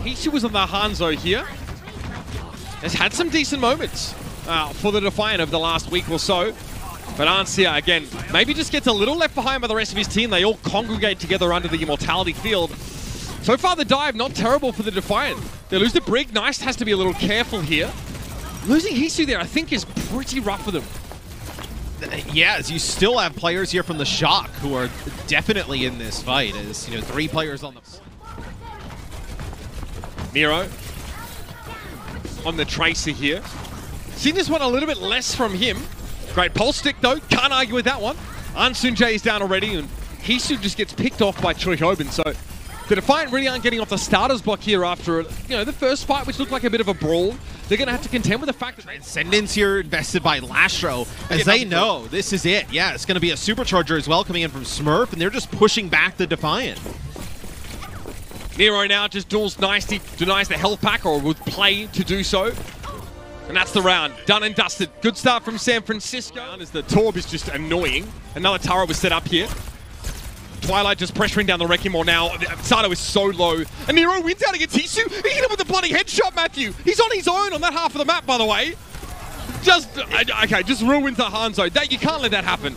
Hisu was on the Hangzhou here. Has had some decent moments for the Defiant of the last week or so. But Ansia, again, maybe just gets a little left behind by the rest of his team. They all congregate together under the Immortality field. So far, the dive, not terrible for the Defiant. They lose the Brig. Nice has to be a little careful here. Losing Hisu there, I think, is pretty rough for them. Yeah, as you still have players here from the Shock who are definitely in this fight. As you know, 3 players on the... Nero on the Tracer here. Seen this one a little bit less from him. Great pulse stick though, can't argue with that one. Ansunjae is down already, and Hisu just gets picked off by Choi Hoban. So the Defiant really aren't getting off the starter's block here after the first fight, which looked like a bit of a brawl. They're going to have to contend with the fact that Ascendance here invested by Lastro, as they know this is it. Yeah, it's going to be a supercharger as well coming in from Smurf, and they're just pushing back the Defiant. Nero now just duels nicely, denies the health pack, or would play to do so. And that's the round. Done and dusted. Good start from San Francisco. As the Torb is just annoying. Another turret was set up here. Twilight just pressuring down the Wrecking Ball now. Sato is so low. And Nero wins out against Hisu. He hit him with a bloody headshot, Matthew. He's on his own on that half of the map, by the way. Just ruins the Hangzhou. You can't let that happen.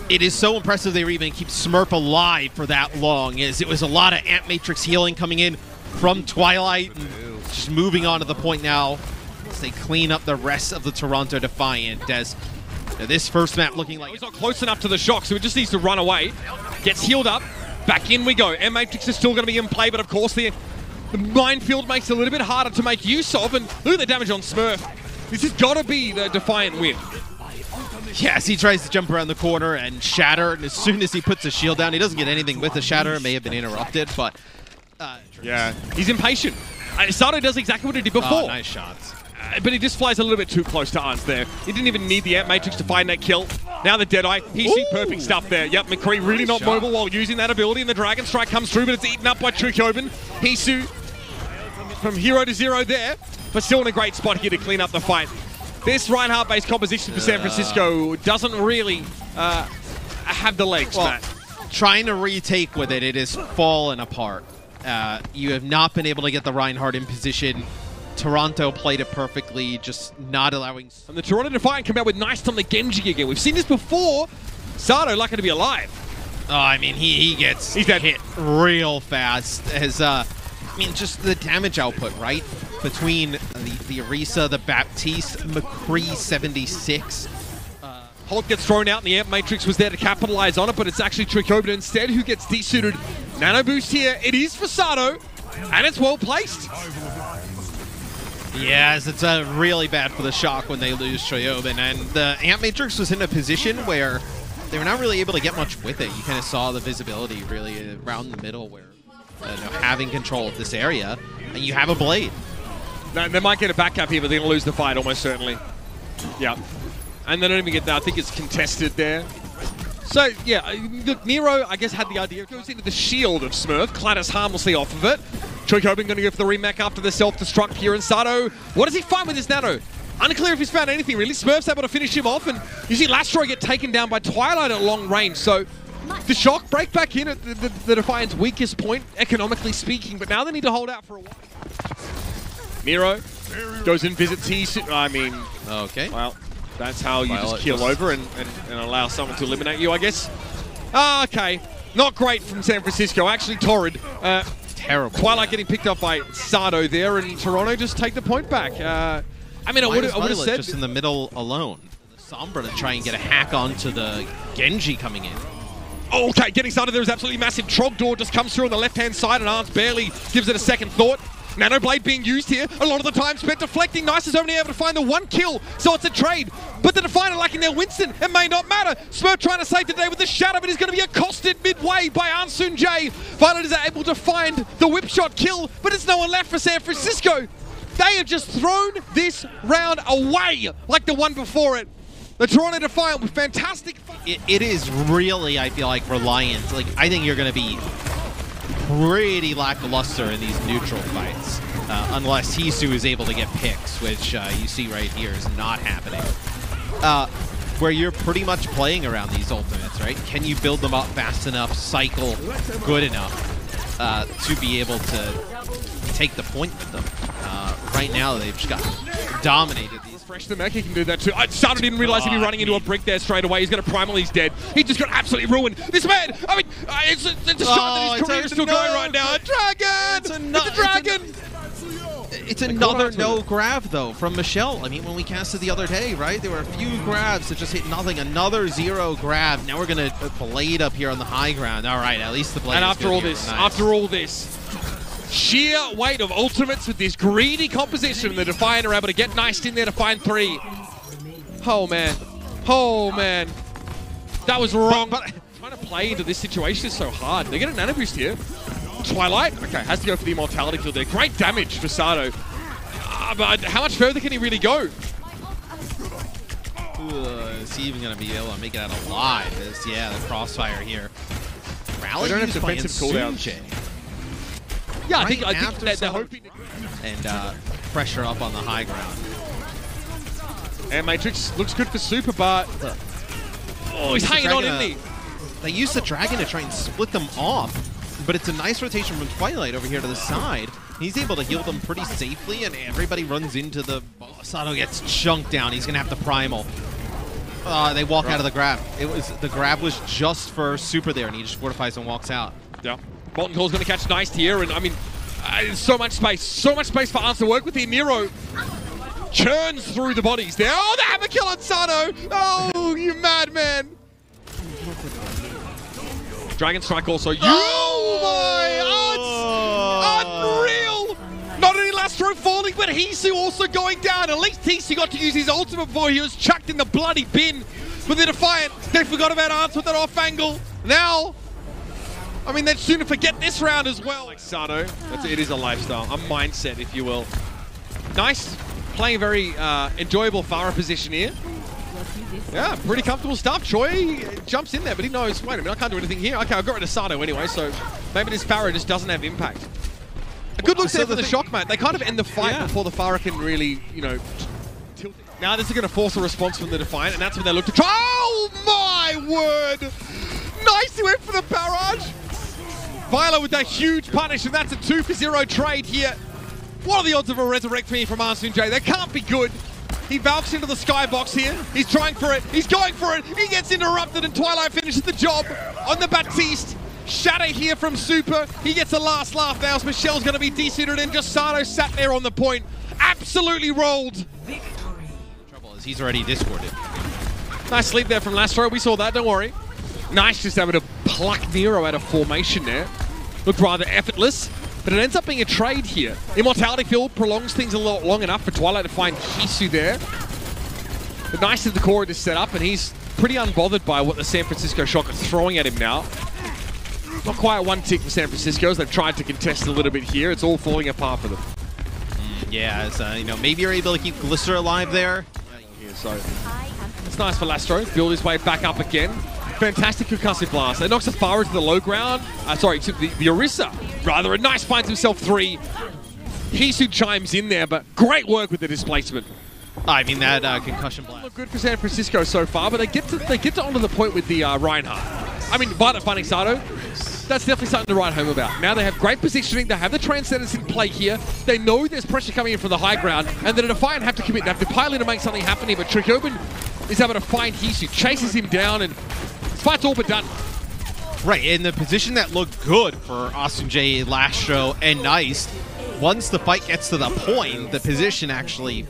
It is so impressive they were even keep Smurf alive for that long, as it was a lot of Ant Matrix healing coming in from Twilight. And just moving on to the point now as they clean up the rest of the Toronto Defiant, as this first map looking like... He's not close enough to the Shock, so he just needs to run away. Gets healed up. Back in we go. Ant Matrix is still going to be in play, but of course the minefield makes it a little bit harder to make use of. And look at the damage on Smurf. This has got to be the Defiant win. Yes, he tries to jump around the corner and shatter, and as soon as he puts a shield down, he doesn't get anything with the shatter. It may have been interrupted, but... yeah, he's impatient. Sato does exactly what he did before. Oh, nice shots. But he just flies a little bit too close to Arns there. He didn't even need the Ant Matrix to find that kill. Now the Deadeye. He's seen perfect stuff there. Yep, McCree really not mobile while using that ability, and the Dragon Strike comes through, but it's eaten up by Trukobin. Hisu from 0 to 0 there, but still in a great spot here to clean up the fight. This Reinhardt-based composition for San Francisco doesn't really have the legs, Matt. Trying to retake with it, it is fallen apart. You have not been able to get the Reinhardt in position. Toronto played it perfectly, just not allowing... And the Toronto Defiant come out with nice on the Genji again. We've seen this before. Sato lucky to be alive. Oh, I mean, he gets hit real fast. As I mean, just the damage output, right? Between the Orisa, the Baptiste, McCree 76. Holt gets thrown out, and the Ant Matrix was there to capitalize on it, but it's actually Trikobin instead who gets desuited. Nano boost here. It is for Sato, and it's well placed. Yes, it's really bad for the Shock when they lose Choyobin, and the Ant Matrix was in a position where they were not really able to get much with it. You kind of saw the visibility really around the middle where having control of this area, and you have a Blade. They might get a back up here, but they're going to lose the fight almost certainly. Yeah. And they don't even get that. I think it's contested there. So, yeah, look, Nero, I guess, had the idea. Goes into the shield of Smurf, clatters harmlessly off of it. Trukobin going to go for the remake after the self-destruct here. And Sato, what does he find with his nano? Unclear if he's found anything, really. Smurf's able to finish him off, and you see Lastro get taken down by Twilight at long range. So, the Shock break back in at the Defiant's weakest point, economically speaking, but now they need to hold out for a while. Nero goes and visits Hisu. I mean, okay. Well, that's how you just keel over and allow someone to eliminate you, I guess. Okay. Not great from San Francisco. Actually, torrid. Terrible. Twilight getting picked up by Sato there, and Toronto just take the point back. I mean, I would have said... just in the middle alone. Sombra to try and get a hack onto the Genji coming in. Okay, getting started there is absolutely massive. Trogdor just comes through on the left-hand side, and Arns barely gives it a second thought. Nano Blade being used here, a lot of the time spent deflecting. Nice is only able to find the one kill, so it's a trade. But the Defiant are lacking their Winston. It may not matter. Smurf trying to save the day with the shadow, but he's going to be accosted midway by Ansunjae. Violet are able to find the whip shot kill, but there's no one left for San Francisco. They have just thrown this round away like the one before it. The Toronto Defiant with fantastic... It is really, I feel like, reliant. Like, I think you're going to be pretty lackluster in these neutral fights, unless Hisu is able to get picks, which you see right here is not happening. Where you're pretty much playing around these ultimates, right? Can you build them up fast enough, cycle good enough to be able to take the point with them. Right now, they've just got dominated these. Fresh the mech, he can do that too. Sano didn't realize he'd be running into a brick there straight away. He's going to primal, he's dead. He just got absolutely ruined. This man, I mean, it's a shot that his career is still going right now. A dragon! It's a dragon! It's another no grab, though, from Michelle. I mean, when we casted the other day, right, there were a few grabs that just hit nothing. Another 0 grab. Now we're going to Blade up here on the high ground. All right, at least the Blade and is after all this, after all this, sheer weight of ultimates with this greedy composition, the Defiant are able to get niced in there to find 3. Oh, man. Oh, man. That was wrong. But trying to play into this situation is so hard. They get a nano boost here. Twilight, okay, has to go for the immortality field there. Great damage for Sano. But how much further can he really go? Is he even going to be able to make it out alive? Yeah, the crossfire here. Rally don't have defensive cooldowns. Yeah, right I think they're hoping. And pressure up on the high ground. And Matrix looks good for Super, but oh, he's hanging on, isn't he? They use the Dragon to try and split them off. But it's a nice rotation from Twilight over here to the side. He's able to heal them pretty safely, and everybody runs into the... Sano gets chunked down. He's going to have the primal. They walk out of the grab. The grab was just for Super there, and he just fortifies and walks out. Yeah. Bolton Call's going to catch Nice here, and I mean, so much space for Arns to work with here. Nero churns through the bodies there. Oh, the hammer kill on Sano! Oh, you madman! Dragon Strike also. Oh my! Unreal! Not only Lastro falling, but Hisu also going down. At least Hisu got to use his ultimate before he was chucked in the bloody bin with the Defiant. They forgot about Arns with that off angle. Now, I mean, they'd sooner forget this round as well. Like Sano, it is a lifestyle, a mindset, if you will. Nice, playing a very enjoyable Farah position here. Yeah, pretty comfortable stuff. Choi jumps in there, but he knows, wait a minute, I can't do anything here. Okay, I've got rid of Sano anyway, so maybe this Farah just doesn't have impact. A good look there for the Shockmat. They kind of end the fight before the Farah can really, you know, tilt it. Now this is going to force a response from the Defiant, and that's when they look to try. Oh my word! Nice, he went for the barrage. Viola with that huge punish, and that's a 2-for-0 trade here. What are the odds of a resurrect for me from Arsunjay? They can't be good. He valves into the skybox here. He's trying for it. He's going for it. He gets interrupted, and Twilight finishes the job on the Baptiste. Shatter here from Super. He gets a last laugh now as Michelle's going to be desuited, and just Sano sat there on the point. Absolutely rolled. Trouble is he's already discorded. Nice sleep there from Lastro. We saw that, don't worry. Nice just able to pluck Nero out of formation there. Looked rather effortless. But it ends up being a trade here. Immortality Field prolongs things a lot long enough for Twilight to find Hisu there. But Nice is the core of this setup, and he's pretty unbothered by what the San Francisco Shock are throwing at him now. Not quite one tick for San Francisco as they've tried to contest a little bit here. It's all falling apart for them. Yeah, it's, you know, maybe you're able to keep Glister alive there. Yeah, so it's nice for Lastro. Build his way back up again. Fantastic concussive blast. That knocks Afara to the low ground. Sorry, to the Orisa. Rather, a nice finds himself 3. Hisu chimes in there, but great work with the displacement. I mean, that concussion blast. Look good for San Francisco so far, but they get to onto the point with the Reinhardt. I mean, Violet finding Sato, that's definitely something to write home about. Now they have great positioning, they have the Transcendence in play here, they know there's pressure coming in from the high ground, and the Defiant have to commit, they have to pile in to make something happen here, but Trickoben is able to find Hisu, chases him down, and fight's all but done. Right, in the position that looked good for Asunjay, Lastro, and Nice, once the fight gets to the point, the position actually...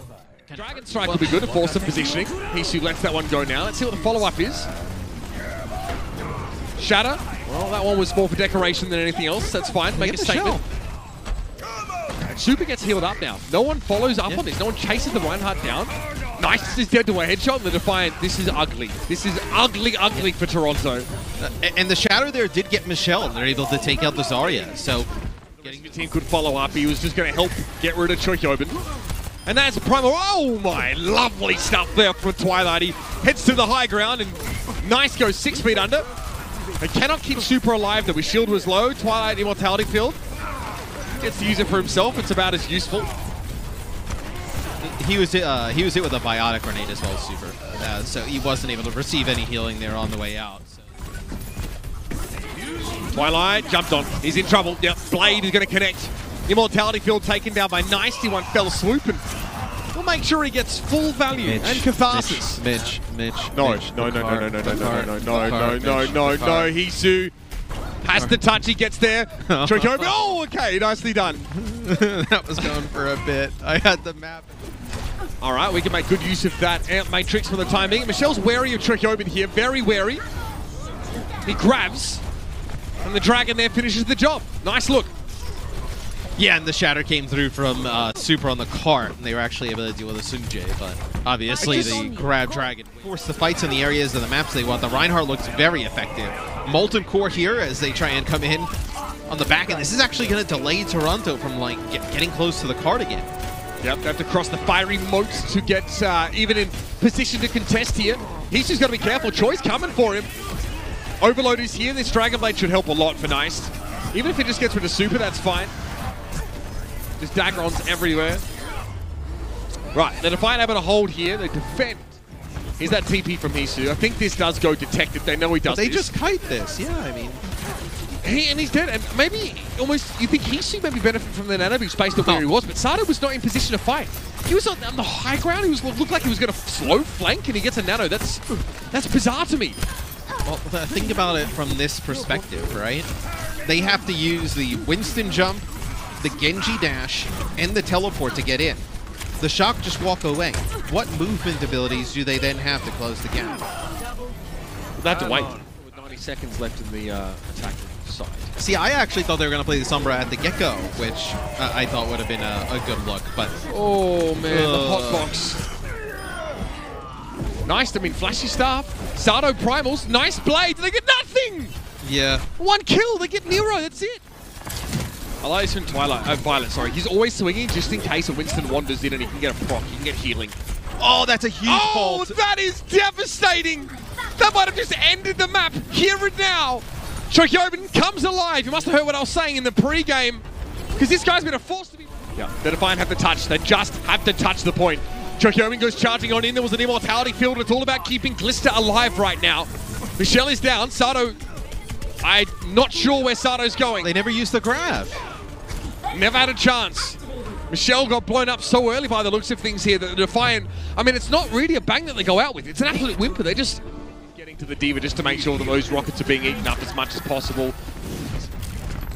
Dragon Strike will be good to force some positioning. Hisu lets that one go now. Let's see what the follow-up is. Shatter. Well, that one was more for decoration than anything else. That's fine. Make a statement. Super gets healed up now. No one follows up on this. No one chases the Reinhardt down. Nice is dead to a headshot. And the Defiant, this is ugly. This is ugly, ugly for Toronto. And the Shatter there did get Michelle. They're able to take out the Zarya. So getting the team could follow up. He was just going to help get rid of Choikyoben. And that's a primal. Oh my, lovely stuff there from Twilight. He heads to the high ground, and Nice goes 6 feet under. They cannot keep Super alive though. His shield was low. Twilight Immortality Field. Gets to use it for himself. It's about as useful. He was hit with a biotic grenade as well as Super. So he wasn't able to receive any healing there on the way out. So. Twilight jumped on. He's in trouble. Yep, Blade is going to connect. Immortality Field taken down by Nice. One fell swoop, and we'll make sure he gets full value and catharsis. Mitch. No. Hisu has the touch. He gets there. Chocobo. Oh, okay. Nicely done. That was going for a bit. I had the map. All right, we can make good use of that Amp Matrix for the time being. Michelle's wary of Chocobo here. Very wary. He grabs, and the Dragon there finishes the job. Nice look. Yeah, and the shatter came through from Super on the cart, and they were actually able to deal with a Sunjay, but obviously the grab Dragon forced the fights in the areas of the maps they want. The Reinhardt looks very effective. Molten Core here as they try and come in on the back, and this is actually going to delay Toronto from like getting close to the cart again. Yep, they have to cross the fiery moats to get even in position to contest here. He's just got to be careful. Choice coming for him. Overload is here. This Dragon Blade should help a lot for Nice. Even if it just gets rid of Super, that's fine. There's Dagrons everywhere. Right, the Defiant able to hold here. They defend. Here's that TP from Hisu. I think this does go detected. They know he does. They just kite this. Yeah, I mean. And he's dead. And maybe almost you think Hisu maybe benefit from the nano boost based on where he was, but Sato was not in position to fight. He was on the high ground. He looked like he was going to slow flank, and he gets a nano. That's bizarre to me. Well, think about it from this perspective, right? They have to use the Winston jump, the Genji dash, and the teleport to get in. The Shock just walk away. What movement abilities do they then have to close the gap? They have to wait. With 90 seconds left in the attacking side. See, I actually thought they were going to play the Sombra at the get-go, which I thought would have been a good look, but... Oh, man, the hotbox. Nice, I mean, flashy stuff. Sato primals, nice blades, they get nothing! Yeah. One kill, they get Nero, that's it. I like this from Violet, sorry. He's always swinging just in case a Winston wanders in and he can get a proc, he can get healing. Oh, that's a huge fault. That is devastating! That might have just ended the map here and now. Chokyobin comes alive. You must have heard what I was saying in the pre-game. Because this guy's been a force to be... Yeah, the Defiant have to touch. They just have to touch the point. Chokyobin goes charging on in. There was an Immortality Field. It's all about keeping Glister alive right now. Michelle is down. Sato... I'm not sure where Sato's going. They never used the grab. Never had a chance. Michelle got blown up so early by the looks of things here that the Defiant... I mean, it's not really a bang that they go out with. It's an absolute whimper. They just... getting to the Diva just to make sure that those rockets are being eaten up as much as possible.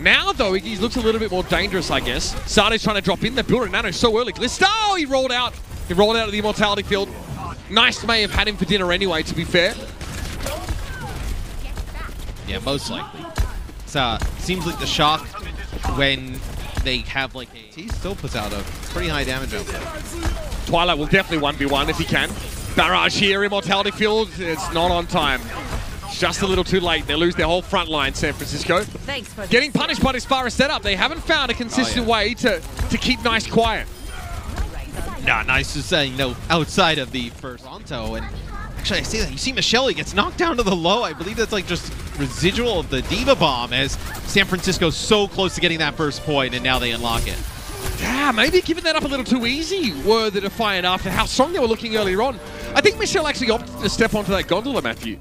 Now, though, he looks a little bit more dangerous, I guess. Sato's trying to drop in. They built a nano so early. Glister, oh, he rolled out. He rolled out of the Immortality Field. Nice may have had him for dinner anyway, to be fair. Yeah, most likely. So, seems like the Shock, when they have like a... He still puts out a pretty high damage output. Twilight will definitely 1v1 if he can. Barrage here, Immortality Field. It's not on time. It's just a little too late. They lose their whole front line, San Francisco. Getting punished by this far as setup. They haven't found a consistent way to keep Nice quiet. Nah, Nice is saying no outside of the first Toronto, and actually I see that. You see Michelle, he gets knocked down to the low. I believe that's like just residual of the Diva Bomb as San Francisco's so close to getting that first point, and now they unlock it. Yeah, maybe giving that up a little too easy were the Defiant after how strong they were looking earlier on. I think Michelle actually opted to step onto that gondola, Matthew.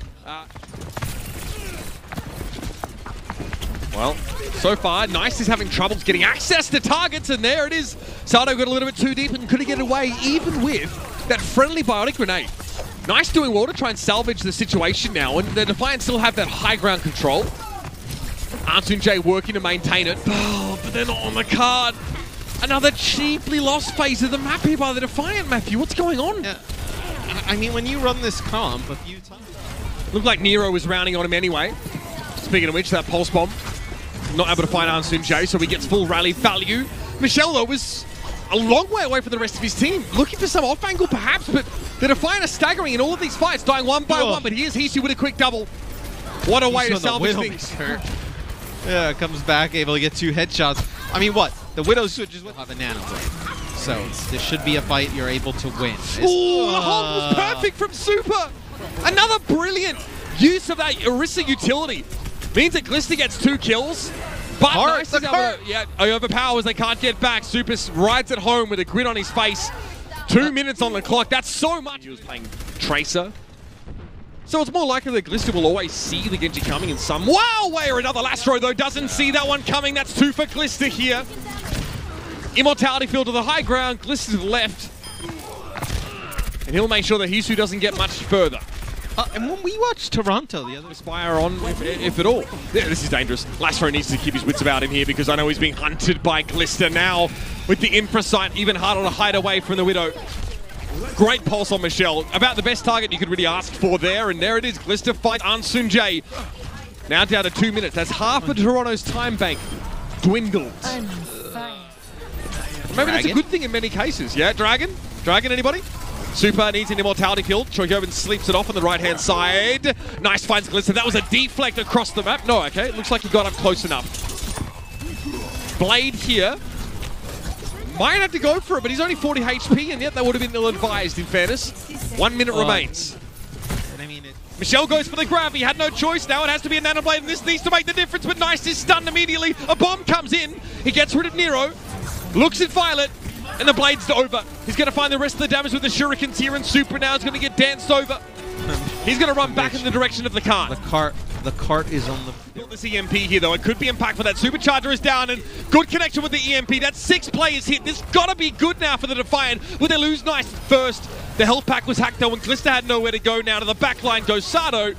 Well, so far, Nice is having troubles getting access to targets, and there it is. Sato got a little bit too deep and couldn't get away, even with that friendly biotic grenade. Nice doing well to try and salvage the situation now, and the Defiant still have that high ground control. Antunjay working to maintain it, but they're not on the card. Another cheaply lost phase of the map here by the Defiant, Matthew. What's going on? Yeah. I mean, when you run this comp a few times... Looked like Nero was rounding on him anyway. Speaking of which, that Pulse Bomb. Not able to find Ansunjay, so he gets full rally value. Michelle, though, was a long way away from the rest of his team. Looking for some off angle, perhaps, but the Defiant are staggering in all of these fights, dying one by one, but here's Hisu with a quick double. What a way to salvage things. Yeah, comes back, able to get 2 headshots. I mean, what? The Widow switches with a nano blade. So this should be a fight you're able to win. Ooh, the hold was perfect from Super. Another brilliant use of that Orisa utility. Means that Glister gets 2 kills. But Nice is able to, overpowers, they can't get back. Super rides it home with a grin on his face. 2 minutes on the clock, that's so much. He was playing Tracer. So it's more likely that Glister will always see the Genji coming in some way or another. Lastro, though, doesn't see that one coming. That's 2 for Glister here. Immortality Field to the high ground, Gliss to the left. And he'll make sure that Hisu doesn't get much further. And when we watched Toronto, the other Spire on, if at all. Yeah, this is dangerous. Lastro needs to keep his wits about him here because I know he's being hunted by Glister now with the Infra Sight, even harder to hide away from the Widow. Great pulse on Michelle. About the best target you could really ask for there, and there it is. Glister fight Ansunjae. Now down to 2 minutes. That's half of Toronto's time bank dwindled. Maybe that's a good thing in many cases. Yeah, Dragon? Dragon, anybody? Super needs an Immortality Field. Choyovin sleeps it off on the right-hand side. Nice finds Glister. That was a deflect across the map. No, okay. It looks like he got up close enough. Blade here. Might have to go for it, but he's only 40 HP, and yet that would have been ill-advised, in fairness. 1 minute remains. I mean, Michelle goes for the grab. He had no choice. Now it has to be a Nano Blade, and this needs to make the difference, but Nice is stunned immediately. A bomb comes in. He gets rid of Nero. Looks at Violet. And the Blade's over. He's going to find the rest of the damage with the Shurikens here, and Super now is going to get danced over. He's going to run back in the direction of the cart. The cart is on the... This EMP here, though. It could be impactful. That Supercharger is down, and good connection with the EMP. That's 6 players hit. This got to be good now for the Defiant. Will they lose Nice first? The health pack was hacked, though, and Glister had nowhere to go now. To the back line goes Sato.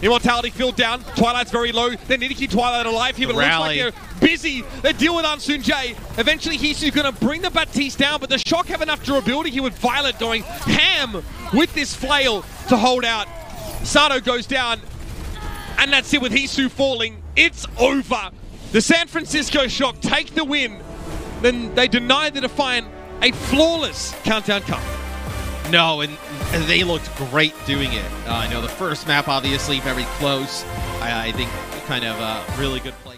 Immortality Field down. Twilight's very low. They need to keep Twilight alive here, but it looks like they're busy. They deal with Ansunjae. Eventually, Hisu's going to bring the Baptiste down, but the Shock have enough durability here with Violet going ham with this flail to hold out. Sato goes down, and that's it with Hisu falling. It's over. The San Francisco Shock take the win. Then they deny the Defiant a flawless Countdown Cup. No, and they looked great doing it. I know the first map, obviously, very close. I think kind of really good play.